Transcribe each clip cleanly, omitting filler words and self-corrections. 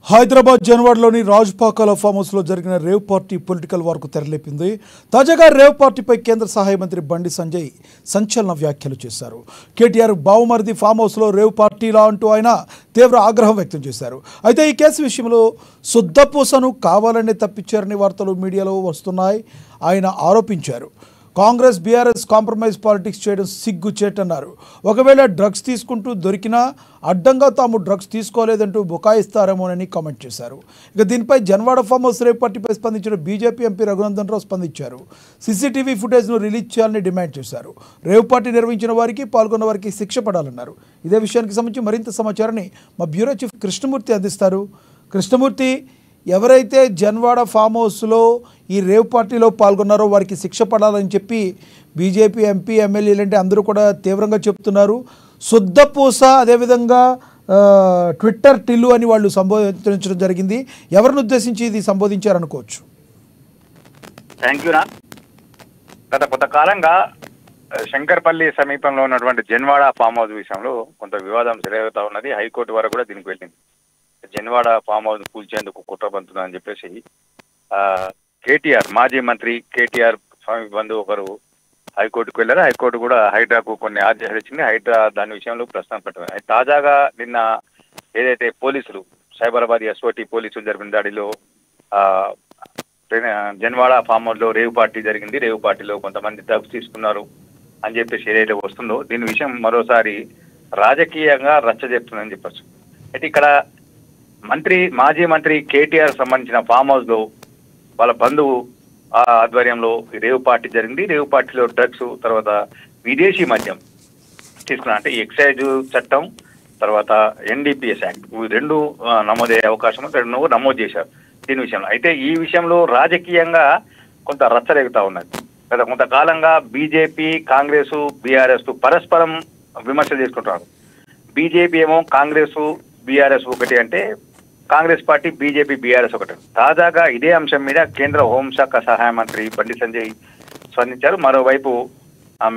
Hyderabad జన్వాడలోని Raj Pakala form హౌస్లో జరిగిన rave party political వార్కు తెరలేపింది. తాజాగా రేవ్ పార్టీపై కేంద్ర సహాయ మంత్రి బండి సంజయ్ సంచలన వ్యాఖ్యలు చేశారు. కేటీఆర్ బావుమరిది ఫామ్ హౌస్లో రేవ్ పార్టీలా అంటూ ఆయన తీవ్ర ఆగ్రహం వ్యక్తం చేశారు. అయితే ఈ కేసు విషయంలో శుద్ధపూసను కావాలనే తప్పించారని వార్తలు మీడియాలో వస్తున్నాయి. ఆయన ఆరోపించారు. కాంగ్రెస్ బీఆర్ఎస్ కాంప్రమైజ్ పాలిటిక్స్ చేయడం సిగ్గుచేటన్నారు. ఒకవేళ డ్రగ్స్ తీసుకుంటూ దొరికినా అడ్డంగా తాము డ్రగ్స్ తీసుకోలేదంటూ బుకాయిస్తారేమోనని కామెంట్ చేశారు. ఇక దీనిపై జన్వాడ ఫామ్ హౌస్ రేవ్ పార్టీపై స్పందించిన బీజేపీ ఎంపీ రఘునందన్ రావు స్పందించారు. సీసీటీవీ ఫుటేజ్ను రిలీజ్ చేయాలని డిమాండ్ చేశారు. రేవ్ పార్టీ నిర్వహించిన వారికి పాల్గొన్న వారికి శిక్ష పడాలన్నారు. ఇదే విషయానికి సంబంధించి మరింత సమాచారాన్ని మా బ్యూరో చీఫ్ కృష్ణమూర్తి అందిస్తారు. కృష్ణమూర్తి, ఎవరైతే జన్వాడ ఫామ్ హౌస్లో ఈ రేవ్ పార్టీలో పాల్గొన్నారో వారికి శిక్ష పడాలని చెప్పి బీజేపీ ఎంపీ ఎమ్మెల్యేలంటే అందరూ కూడా తీవ్రంగా చెప్తున్నారు. శుద్ధపూస అదేవిధంగా ట్విట్టర్ టిల్లు అని వాళ్ళు సంబోధించడం జరిగింది. ఎవరిని ఉద్దేశించి ఇది సంబోధించారనుకోవచ్చు? థ్యాంక్ యూ నా. గత కొంతకాలంగా శంకర్పల్లి సమీపంలో ఉన్నటువంటి జన్వాడ ఫామ్ హౌస్ విషయంలో కొంత వివాదం జరుగుతూ ఉన్నది. హైకోర్టు వరకు కూడా దీనికి వెళ్ళింది. జన్వాడ ఫామ్ హౌస్ కూల్చేందుకు కుట్ర పంతుందని చెప్పేసి కేటీఆర్, మాజీ మంత్రి కేటీఆర్ స్వామి బంధువు ఒకరు హైకోర్టుకు వెళ్ళారు. హైకోర్టు కూడా హైడ్రాకు కొన్ని ఆదేశాలు ఇచ్చింది. హైడ్రా దాని విషయంలో ప్రశ్న పెట్టింది. తాజాగా నిన్న ఏదైతే పోలీసులు సైబరాబాద్ ఎస్ఓటీ పోలీసులు జరిపిన దాడిలో జన్వాడ ఫామ్ హౌస్ లో రేవ్ పార్టీ జరిగింది. రేవ్ పార్టీలో కొంతమంది డ్రగ్స్ తీసుకున్నారు అని చెప్పేసి ఏదైతే వస్తుందో దీని విషయం మరోసారి రాజకీయంగా రచ్చ చెప్తుందని చెప్పచ్చు. అయితే ఇక్కడ మాజీ మంత్రి కేటీఆర్ సంబంధించిన ఫామ్ హౌస్ లో వాళ్ళ బంధువు ఆధ్వర్యంలో రేవ్ పార్టీ జరిగింది. రేవ్ పార్టీలో డ్రగ్స్, తర్వాత విదేశీ మద్యం తీసుకున్నా అంటే ఎక్సైజ్ చట్టం, తర్వాత ఎన్డీపీఎస్ యాక్ట్ రెండు నమోదయ్యే అవకాశం రెండు నమోదు చేశారు దీని విషయంలో. అయితే ఈ విషయంలో రాజకీయంగా కొంత రచ్చరేగుతా ఉన్నది. గత కొంతకాలంగా బీజేపీ, కాంగ్రెస్, బీఆర్ఎస్ పరస్పరం విమర్శలు చేసుకుంటున్నారు. బీజేపీ ఏమో కాంగ్రెస్ బీఆర్ఎస్ ఒకటి అంటే, కాంగ్రెస్ పార్టీ బీజేపీ బీఆర్ఎస్ ఒకటి. తాజాగా ఇదే అంశం మీద కేంద్ర హోంశాఖ సహాయ మంత్రి బండి సంజయ్ స్పందించారు. మరోవైపు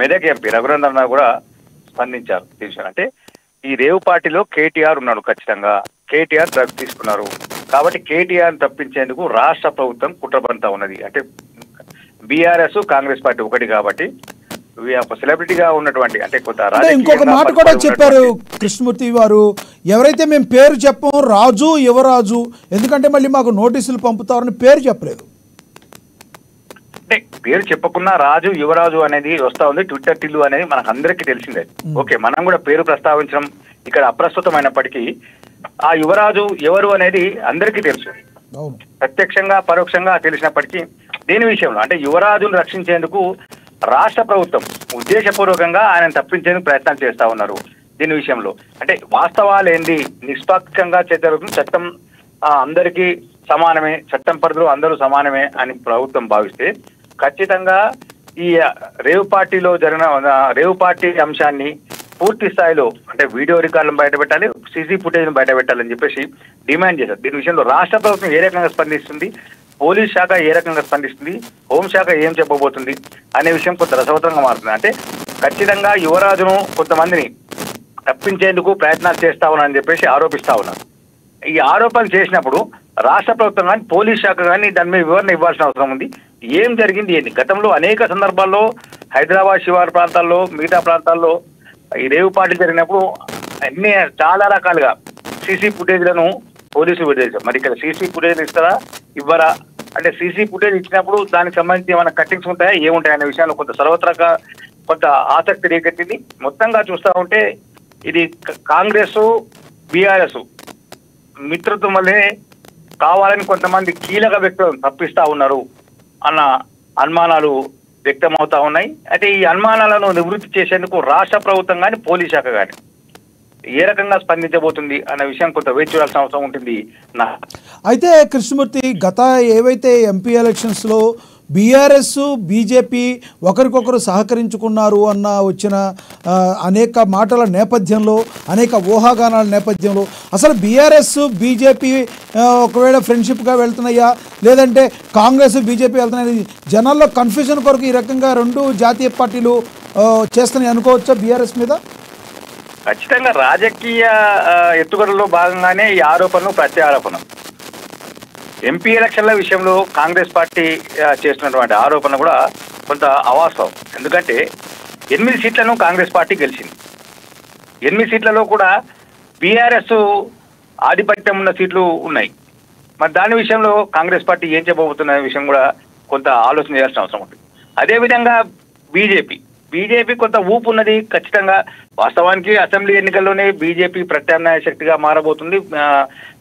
మెదక్ ఎంపీ రఘునందన్ రావు కూడా స్పందించారు. అంటే ఈ రేవ్ పార్టీలో కేటీఆర్ ఉన్నాడు, ఖచ్చితంగా కేటీఆర్ డ్రగ్స్ తీసుకున్నారు కాబట్టి కేటీఆర్ తప్పించేందుకు రాష్ట్ర ప్రభుత్వం కుట్రపంతా ఉన్నది. అంటే బీఆర్ఎస్ కాంగ్రెస్ పార్టీ ఒకటి కాబట్టి సెలబ్రిటీగా ఉన్నటువంటి అంటే కొంత ఇంకొక మాట కూడా చెప్పారు కృష్ణమూర్తి వారు, ఎవరైతే మేము పేరు చెప్పము రాజు యువరాజు, ఎందుకంటే మళ్ళీ మాకు నోటీసులు పంపుతారని పేరు చెప్పలేదు. అంటే పేరు చెప్పకున్నా రాజు యువరాజు అనేది వస్తా ఉంది. ట్విట్టర్ టిల్లు అనేది మనకు అందరికీ తెలిసిందే. ఓకే, మనం కూడా పేరు ప్రస్తావించడం ఇక్కడ అప్రస్తుతమైనప్పటికీ ఆ యువరాజు ఎవరు అనేది అందరికీ తెలుసు, ప్రత్యక్షంగా పరోక్షంగా తెలిసినప్పటికీ దీని విషయంలో అంటే యువరాజును రక్షించేందుకు రాష్ట్ర ప్రభుత్వం ఉద్దేశపూర్వకంగా ఆయన తప్పించేందుకు ప్రయత్నాలు చేస్తా ఉన్నారు. దీని విషయంలో అంటే వాస్తవాలు ఏంది, నిష్పక్షంగా జరుగుతుంది, చట్టం అందరికీ సమానమే, చట్టం పరిధిలో అందరూ సమానమే అని ప్రభుత్వం భావిస్తే ఖచ్చితంగా ఈ రేవ్ పార్టీలో జరిగిన రేవ్ పార్టీ అంశాన్ని పూర్తి స్థాయిలో అంటే వీడియో రికార్డులను బయటపెట్టాలి, సీసీ ఫుటేజ్ను బయటపెట్టాలని చెప్పేసి డిమాండ్ చేశారు. దీని విషయంలో రాష్ట్ర ప్రభుత్వం ఏ రకంగా స్పందిస్తుంది, పోలీస్ శాఖ ఏ రకంగా స్పందిస్తుంది, హోంశాఖ ఏం చెప్పబోతుంది అనే విషయం కొంత రసవత్తరంగా మారుతుంది. అంటే ఖచ్చితంగా యువరాజును కొంతమందిని తప్పించేందుకు ప్రయత్నాలు చేస్తా ఉన్నారని చెప్పేసి ఆరోపిస్తా ఉన్నారు. ఈ ఆరోపణలు చేసినప్పుడు రాష్ట్ర ప్రభుత్వం కానీ పోలీస్ శాఖ కానీ దాని మీద వివరణ ఇవ్వాల్సిన అవసరం ఉంది. ఏం జరిగింది ఏంటి, గతంలో అనేక సందర్భాల్లో హైదరాబాద్ శివారు ప్రాంతాల్లో మిగతా ప్రాంతాల్లో ఈ రేవు పార్టీ జరిగినప్పుడు అన్ని చాలా రకాలుగా సీసీ ఫుటేజ్లను పోలీసులు విడుదల. మరి ఇక్కడ సీసీ ఫుటేజ్ ఇస్తారా ఇవ్వరా అంటే సీసీ ఫుటేజ్ ఇచ్చినప్పుడు దానికి సంబంధించి ఏమైనా కట్టింగ్స్ ఉంటాయా ఏముంటాయి అనే విషయాల్లో కొంత సర్వత్రంగా కొంత ఆసక్తి రేకెత్తింది. మొత్తంగా చూస్తూ ఉంటే ఇది కాంగ్రెస్ బీఆర్ఎస్ మిత్రత్వం వల్లే కావాలని కొంతమంది కీలక వ్యక్తులను తప్పిస్తా ఉన్నారు అన్న అనుమానాలు వ్యక్తమవుతా ఉన్నాయి. అయితే ఈ అనుమానాలను నివృత్తి చేసేందుకు రాష్ట్ర ప్రభుత్వం కానీ పోలీస్ శాఖ కానీ ఏ రకంగా స్పందించబోతుంది అన్న విషయం కొంత వేచి చూడాల్సిన అవసరం ఉంటుంది. అయితే కృష్ణమూర్తి, గత ఏవైతే ఎంపీ ఎలక్షన్స్లో బీఆర్ఎస్ బీజేపీ ఒకరికొకరు సహకరించుకున్నారు అన్న వచ్చిన అనేక మాటల నేపథ్యంలో, అనేక ఊహాగానాల నేపథ్యంలో అసలు బీఆర్ఎస్ బీజేపీ ఒకవేళ ఫ్రెండ్షిప్గా వెళ్తున్నాయా లేదంటే కాంగ్రెస్ బీజేపీ వెళ్తున్నాయి, జనాల్లో కన్ఫ్యూజన్ కొరకు ఈ రకంగా రెండు జాతీయ పార్టీలు చేస్తున్నాయి అనుకోవచ్చా బీఆర్ఎస్ మీద? ఖచ్చితంగా రాజకీయ ఎత్తుగడలో భాగంగానే ఈ ఆరోపణలు ప్రత్యారోపణ. ఎంపీ ఎలక్షన్ల విషయంలో కాంగ్రెస్ పార్టీ చేస్తున్నటువంటి ఆరోపణ కూడా కొంత అవాస్తవం. ఎందుకంటే 8 సీట్లను కాంగ్రెస్ పార్టీ గెలిచింది. 8 సీట్లలో కూడా బీఆర్ఎస్ ఆధిపత్యం ఉన్న సీట్లు ఉన్నాయి. మరి దాని విషయంలో కాంగ్రెస్ పార్టీ ఏం చెప్పబోతున్న విషయం కూడా కొంత ఆలోచన చేయాల్సిన అవసరం ఉంటుంది. అదేవిధంగా బీజేపీ కొంత ఊపు ఉన్నది ఖచ్చితంగా. వాస్తవానికి అసెంబ్లీ ఎన్నికల్లోనే బీజేపీ ప్రత్యామ్నాయ శక్తిగా మారబోతుంది.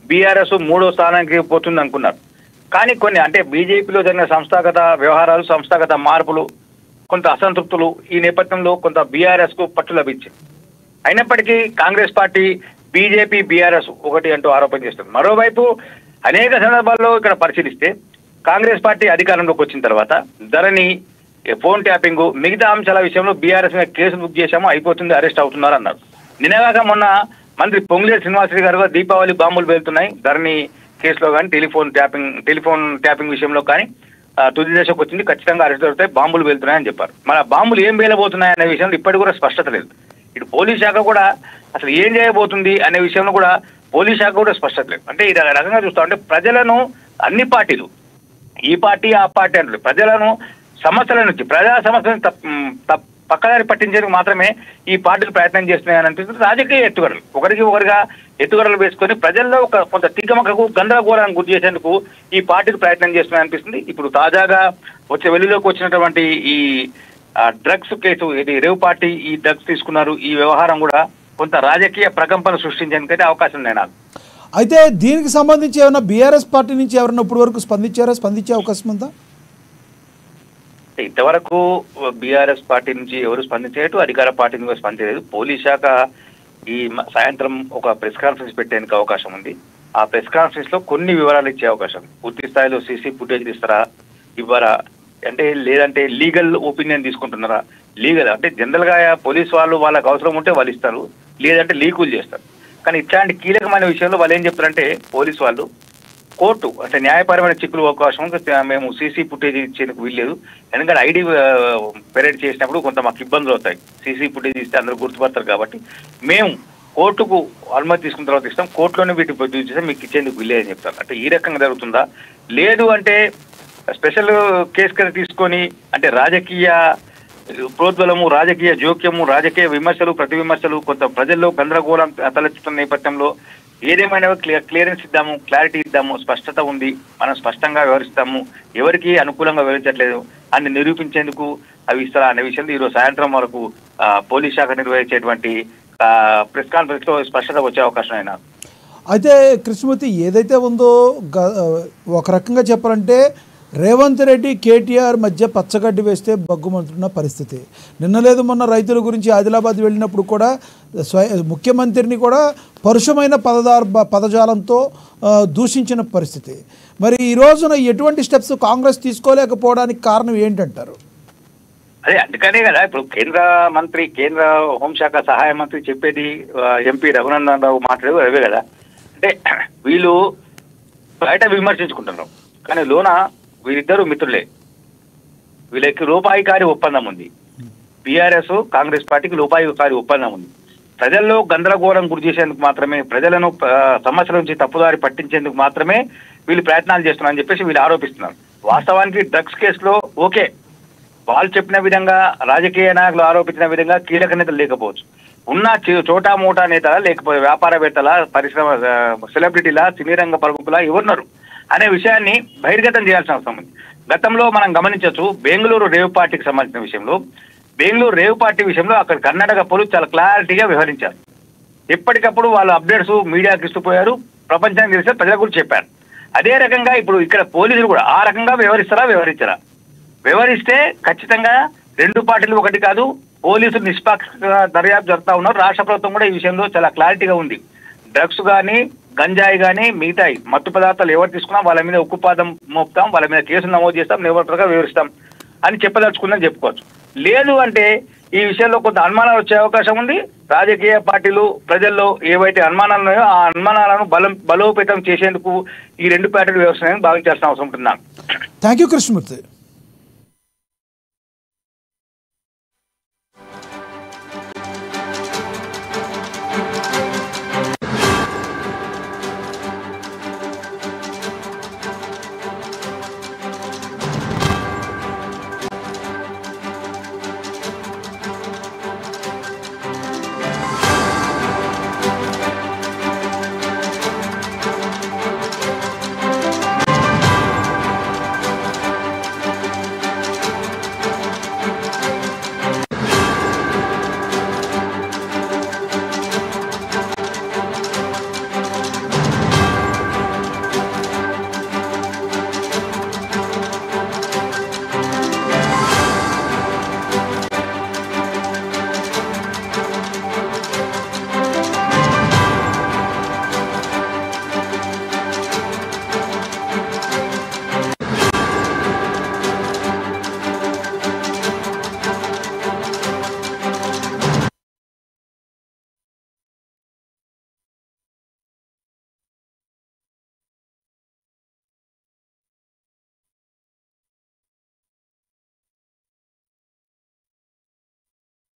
బీఆర్ఎస్ 3వ స్థానానికి పోతుంది అనుకున్నారు. కానీ కొన్ని అంటే బీజేపీలో జరిగిన సంస్థాగత వ్యవహారాలు, సంస్థాగత మార్పులు, కొంత అసంతృప్తులు ఈ నేపథ్యంలో కొంత బీఆర్ఎస్ కు పట్టు లభించింది. అయినప్పటికీ కాంగ్రెస్ పార్టీ బీజేపీ బీఆర్ఎస్ ఒకటి అంటూ ఆరోపణ చేస్తుంది. మరోవైపు అనేక సందర్భాల్లో ఇక్కడ పరిశీలిస్తే కాంగ్రెస్ పార్టీ అధికారంలోకి వచ్చిన తర్వాత ధరణి, ఫోన్ ట్యాపింగ్, మిగతా అంశాల విషయంలో బీఆర్ఎస్ మీద కేసు బుక్ చేశామో అయిపోతుంది, అరెస్ట్ అవుతున్నారు అన్నారు. నిన్నగాక మొన్న మంత్రి పొంగులేటి శ్రీనివాసరెడ్డి గారు దీపావళి బాంబులు పేలుతున్నాయి ధరణి కేసులో కానీ, టెలిఫోన్ ట్యాపింగ్ విషయంలో కానీ తుది దశకు వచ్చింది, ఖచ్చితంగా అరెస్ట్ అవుతాయి, బాంబులు పేలుతున్నాయని చెప్పారు. మన బాంబులు ఏం పేలబోతున్నాయి అనే విషయంలో ఇప్పటికి కూడా స్పష్టత లేదు. ఇటు పోలీస్ శాఖ కూడా అసలు ఏం చేయబోతుంది అనే విషయంలో కూడా పోలీస్ శాఖ కూడా స్పష్టత లేదు. అంటే ఈ రకంగా చూస్తా ఉంటే ప్రజలను అన్ని పార్టీలు, ఈ పార్టీ ఆ పార్టీ అంటారు, ప్రజలను సమస్యల నుంచి, ప్రజా సమస్యలను పక్కదారి పట్టించేందుకు మాత్రమే ఈ పార్టీలు ప్రయత్నం చేస్తున్నాయని అనిపిస్తుంది. రాజకీయ ఎత్తుగడలు ఒకరిగా ఎత్తుగడలు వేసుకొని ప్రజల్లో కొంత తికమకకు, గందరగోళానికి గురి చేసేందుకు ఈ పార్టీలు ప్రయత్నం చేస్తున్నాయని అనిపిస్తుంది. ఇప్పుడు తాజాగా వెలుగులోకి వచ్చినటువంటి ఈ డ్రగ్స్ కేసు, ఇది రేవ్ పార్టీ ఈ డ్రగ్స్ తీసుకున్నారు, ఈ వ్యవహారం కూడా కొంత రాజకీయ ప్రకంపన సృష్టించేందుకైతే అవకాశం ఉంది నాకు. అయితే దీనికి సంబంధించి ఏమైనా బీఆర్ఎస్ పార్టీ నుంచి ఎవరైనా ఇప్పటి వరకు స్పందించే అవకాశం ఉందా? ఇంతవరకు బీఆర్ఎస్ పార్టీ నుంచి ఎవరు స్పందించేట్టు, అధికార పార్టీ నుంచి స్పందించలేదు. పోలీస్ శాఖ ఈ సాయంత్రం ఒక ప్రెస్ కాన్ఫరెన్స్ పెట్టేందుకు అవకాశం ఉంది. ఆ ప్రెస్ కాన్ఫరెన్స్ లో కొన్ని వివరాలు ఇచ్చే అవకాశం, పూర్తి స్థాయిలో సీసీ ఫుటేజ్ ఇస్తారా, ఇవ్వరా, అంటే లేదంటే లీగల్ ఒపీనియన్ తీసుకుంటున్నారా. లీగల్ అంటే జనరల్ గా పోలీస్ వాళ్ళు వాళ్ళకి అవసరం ఉంటే వాళ్ళు ఇస్తారు, లేదంటే లీకులు చేస్తారు. కానీ ఇట్లాంటి కీలకమైన విషయంలో వాళ్ళు ఏం చెప్తారంటే పోలీసు వాళ్ళు కోర్టు అంటే న్యాయపరమైన చిక్కులు అవకాశం మేము సీసీ ఫుటేజ్ ఇచ్చేందుకు వీల్లేదు, ఎందుకంటే ఐడి పెరేడ్ చేసినప్పుడు కొంత మాకు ఇబ్బందులు అవుతాయి, సీసీ ఫుటేజ్ ఇస్తే అందరూ గుర్తుపడతారు కాబట్టి మేము కోర్టుకు అనుమతి తీసుకున్న తర్వాత ఇస్తాం, కోర్టులోనే వీటిని ప్రొడ్యూస్ చేస్తే మీకు ఇచ్చేందుకు వీల్లేదని చెప్తారు. అంటే ఈ రకంగా జరుగుతుందా, లేదు అంటే స్పెషల్ కేసు కింద తీసుకొని అంటే రాజకీయ ప్రోద్బలము, రాజకీయ జోక్యము, రాజకీయ విమర్శలు, ప్రతి విమర్శలు, కొంత ప్రజల్లో గందరగోళం తలెత్తుతున్న నేపథ్యంలో ఏదేమైనా క్లియరెన్స్ ఇద్దాము, క్లారిటీ ఇద్దాము, స్పష్టత ఉంది, మనం స్పష్టంగా వివరిస్తాము, ఎవరికి అనుకూలంగా వివరించట్లేదు అని నిరూపించేందుకు అవి ఇస్తారా అనే విషయంలో ఈరోజు సాయంత్రం వరకు పోలీస్ శాఖ నిర్వహించేటువంటి ప్రెస్ కాన్ఫరెన్స్ లో స్పష్టత వచ్చే అవకాశం అయినా. అయితే కృష్ణమూర్తి ఏదైతే ఉందో ఒక రకంగా చెప్పాలంటే రేవంత్ రెడ్డి కేటీఆర్ మధ్య పచ్చగడ్డి వేస్తే బగ్గుమంటున్న పరిస్థితి. నిన్న లేదు మొన్న రైతుల గురించి ఆదిలాబాద్ వెళ్ళినప్పుడు కూడా ముఖ్యమంత్రిని కూడా పరుషమైన పదజాలంతో దూషించిన పరిస్థితి. మరి ఈ రోజున ఎటువంటి స్టెప్స్ కాంగ్రెస్ తీసుకోలేకపోవడానికి కారణం ఏంటంటారు? అదే అందుకనే కదా ఇప్పుడు కేంద్ర హోంశాఖ సహాయ మంత్రి చెప్పేది, ఎంపీ రఘునందన్ రావు మాట్లాడేది అవే కదా. అంటే వీళ్ళు బయట విమర్శించుకుంటున్నారు కానీ లోన వీరిద్దరూ మిత్రులే, వీళ్ళకి రూపాయికారి ఒప్పందం ఉంది. బీఆర్ఎస్ కాంగ్రెస్ పార్టీకి రూపాయికారి ఒప్పందం ఉంది. ప్రజల్లో గందరగోళం గురి చేసేందుకు మాత్రమే, ప్రజలను సమస్యల నుంచి తప్పుదారి పట్టించేందుకు మాత్రమే వీళ్ళు ప్రయత్నాలు చేస్తున్నారని చెప్పేసి వీళ్ళు ఆరోపిస్తున్నారు. వాస్తవానికి డ్రగ్స్ కేసులో ఓకే, వాళ్ళు చెప్పిన విధంగా రాజకీయ నాయకులు ఆరోపించిన విధంగా కీలక నేతలు లేకపోవచ్చు, ఉన్న చోటా మోటా నేతల, లేకపోతే వ్యాపారవేత్తల, పరిశ్రమ సెలబ్రిటీల, సినీ రంగ ప్రముఖుల ఎవరున్నారు అనే విషయాన్ని బహిర్గతం చేయాల్సిన అవసరం ఉంది. గతంలో మనం గమనించవచ్చు బెంగళూరు రేవ్ పార్టీకి సంబంధించిన విషయంలో, బెంగళూరు రేవ్ పార్టీ విషయంలో అక్కడ కర్ణాటక పోలీసు చాలా క్లారిటీగా వ్యవహరించారు. ఎప్పటికప్పుడు వాళ్ళు అప్డేట్స్ మీడియాకి ఇస్తుపోయారు, ప్రపంచానికి తెలిసే ప్రజల గురించి చెప్పారు. అదే రకంగా ఇప్పుడు ఇక్కడ పోలీసులు కూడా ఆ రకంగా వ్యవహరించరా? వ్యవహరిస్తే ఖచ్చితంగా రెండు పార్టీలు ఒకటి కాదు, పోలీసులు నిష్పక్షంగా దర్యాప్తు జరుపుతా ఉన్నారు. రాష్ట్ర ప్రభుత్వం కూడా ఈ విషయంలో చాలా క్లారిటీగా ఉంది. డ్రగ్స్ కానీ, గంజాయి కానీ, మిగతాయి మత్తు పదార్థాలు ఎవరు తీసుకున్నా వాళ్ళ మీద ఉక్కుపాదం మోపుతాం, వాళ్ళ మీద కేసులు నమోదు చేస్తాం, నిబద్ధతగా వివరిస్తాం అని చెప్పదలుచుకుందని చెప్పుకోవచ్చు. లేదు అంటే ఈ విషయంలో కొంత అనుమానాలు వచ్చే అవకాశం ఉంది. రాజకీయ పార్టీలు ప్రజల్లో ఏవైతే అనుమానాలు ఉన్నాయో ఆ అనుమానాలను బలోపేతం చేసేందుకు ఈ రెండు పార్టీలు వ్యవస్థను భావించాల్సిన అవసరం ఉంటుంది. Thank you Krishnamurthy.